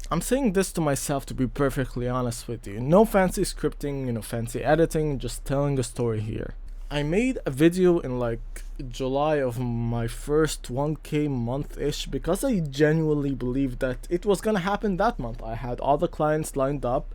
I'm saying this to myself to be perfectly honest with you. No fancy scripting, fancy editing, just telling a story here. I made a video in like July of my first 1K month-ish because I genuinely believed that it was gonna happen that month. I had all the clients lined up.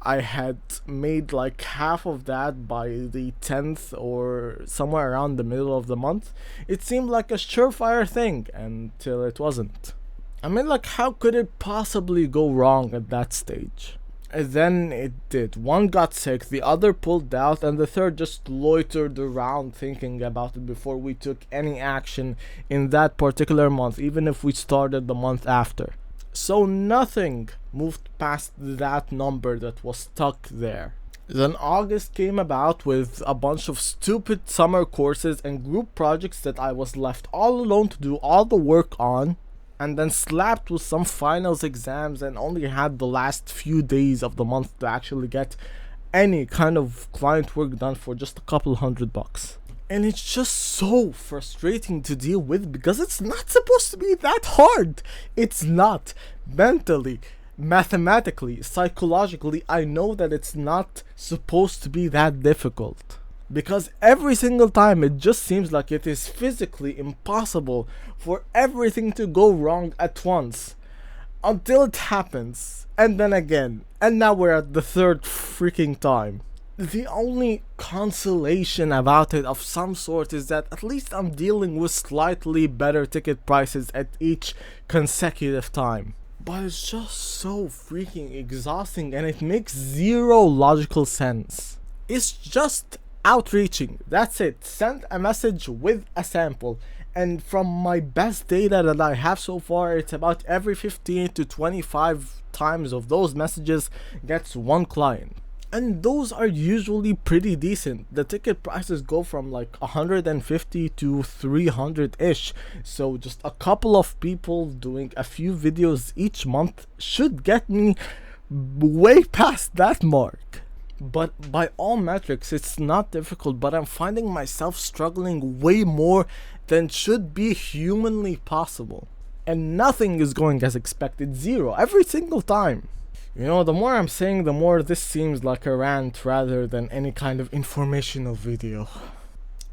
I had made like half of that by the 10th or somewhere around the middle of the month. It seemed like a surefire thing until it wasn't. I mean, like, how could it possibly go wrong at that stage? And then it did. One got sick, the other pulled out, and the third just loitered around thinking about it before we took any action in that particular month, even if we started the month after. So nothing moved past that number that was stuck there. Then August came about with a bunch of stupid summer courses and group projects that I was left all alone to do all the work on, and then slapped with some finals exams and only had the last few days of the month to actually get any kind of client work done for just a couple $100. And it's just so frustrating to deal with because it's not supposed to be that hard. It's not. Mentally, mathematically, psychologically, I know that it's not supposed to be that difficult. Because every single time it just seems like it is physically impossible for everything to go wrong at once. Until it happens. And then again. And now we're at the third freaking time. The only consolation about it of some sort is that at least I'm dealing with slightly better ticket prices at each consecutive time. But it's just so freaking exhausting and it makes zero logical sense. It's just outreaching. That's it. Send a message with a sample. And from my best data that I have so far, it's about every 15 to 25 times of those messages gets one client. And those are usually pretty decent. The ticket prices go from like 150 to 300-ish. So just a couple of people doing a few videos each month should get me way past that mark. But by all metrics, it's not difficult, but I'm finding myself struggling way more than should be humanly possible. And nothing is going as expected. Zero. Every single time. The more I'm saying, the more this seems like a rant rather than any kind of informational video.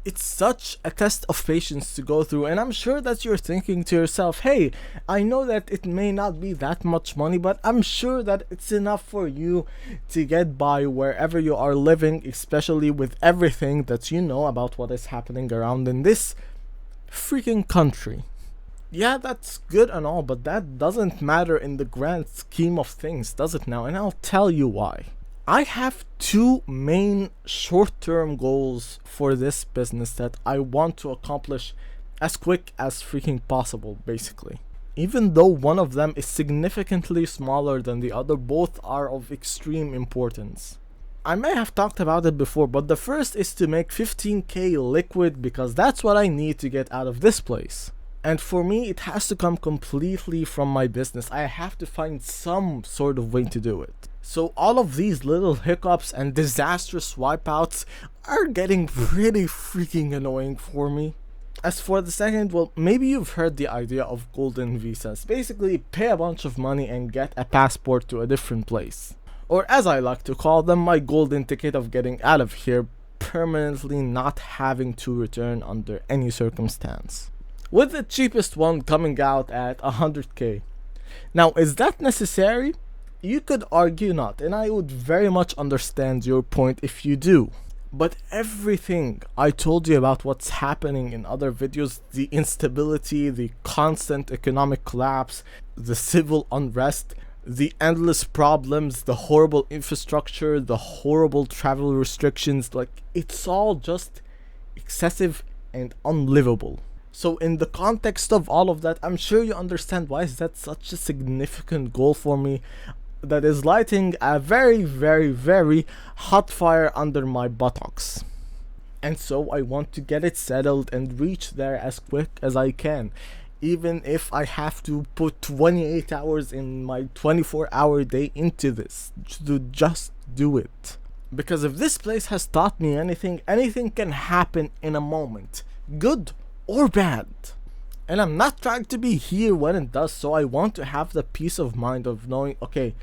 It's such a test of patience to go through, and I'm sure that you're thinking to yourself, hey, I know that it may not be that much money, but I'm sure that it's enough for you to get by wherever you are living, especially with everything that you know about what is happening around in this freaking country. Yeah, that's good and all, but that doesn't matter in the grand scheme of things, does it now? And I'll tell you why. I have two main short-term goals for this business that I want to accomplish as quick as freaking possible, basically. Even though one of them is significantly smaller than the other, both are of extreme importance. I may have talked about it before, but the first is to make 15k liquid because that's what I need to get out of this place. And for me, it has to come completely from my business. I have to find some sort of way to do it. So all of these little hiccups and disastrous wipeouts are getting pretty freaking annoying for me. As for the second, well, maybe you've heard the idea of golden visas. Basically, pay a bunch of money and get a passport to a different place. Or as I like to call them, my golden ticket of getting out of here, permanently not having to return under any circumstance. With the cheapest one coming out at 100k. Now, is that necessary? You could argue not, and I would very much understand your point if you do. But everything I told you about what's happening in other videos, the instability, the constant economic collapse, the civil unrest, the endless problems, the horrible infrastructure, the horrible travel restrictions, like, it's all just excessive and unlivable. So in the context of all of that, I'm sure you understand why is that such a significant goal for me that is lighting a very, very, very hot fire under my buttocks. And so I want to get it settled and reach there as quick as I can, even if I have to put 28 hours in my 24-hour day into this to just do it. Because if this place has taught me anything, anything can happen in a moment, good or bad. And I'm not trying to be here when it does, so I want to have the peace of mind of knowing, okay,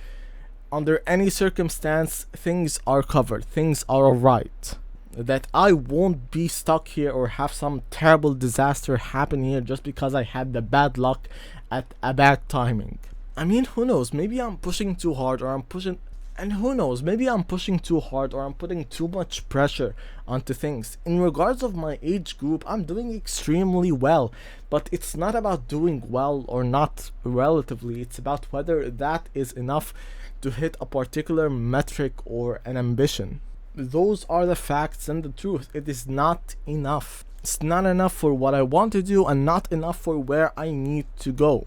under any circumstance, things are covered, things are alright. That I won't be stuck here or have some terrible disaster happen here just because I had the bad luck at a bad timing. I mean, who knows, maybe I'm pushing too hard, or I'm pushing, and who knows, maybe I'm pushing too hard, or I'm putting too much pressure onto things. In regards of my age group, I'm doing extremely well, but it's not about doing well or not relatively, it's about whether that is enough to hit a particular metric or an ambition. Those are the facts and the truth. It is not enough. It's not enough for what I want to do and not enough for where I need to go.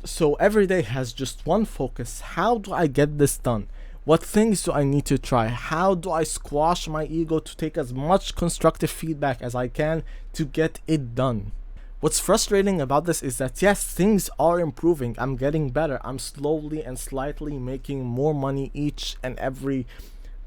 So every day has just one focus. How do I get this done? What things do I need to try? How do I squash my ego to take as much constructive feedback as I can to get it done? What's frustrating about this is that yes, things are improving. I'm getting better. I'm slowly and slightly making more money each and every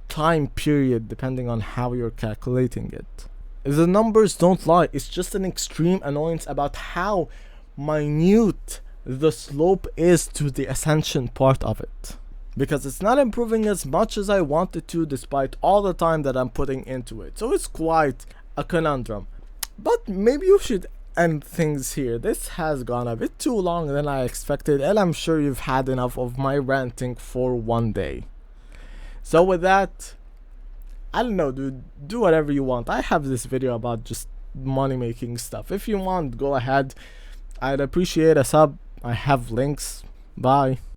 time period, depending on how you're calculating it. The numbers don't lie. It's just an extreme annoyance about how minute the slope is to the ascension part of it. Because it's not improving as much as I want it to, despite all the time that I'm putting into it. So it's quite a conundrum. But maybe you should end things here. This has gone a bit too long than I expected, and I'm sure you've had enough of my ranting for one day. So with that, I don't know, dude, do whatever you want. I have this video about just money making stuff. If you want, go ahead. I'd appreciate a sub. I have links. Bye.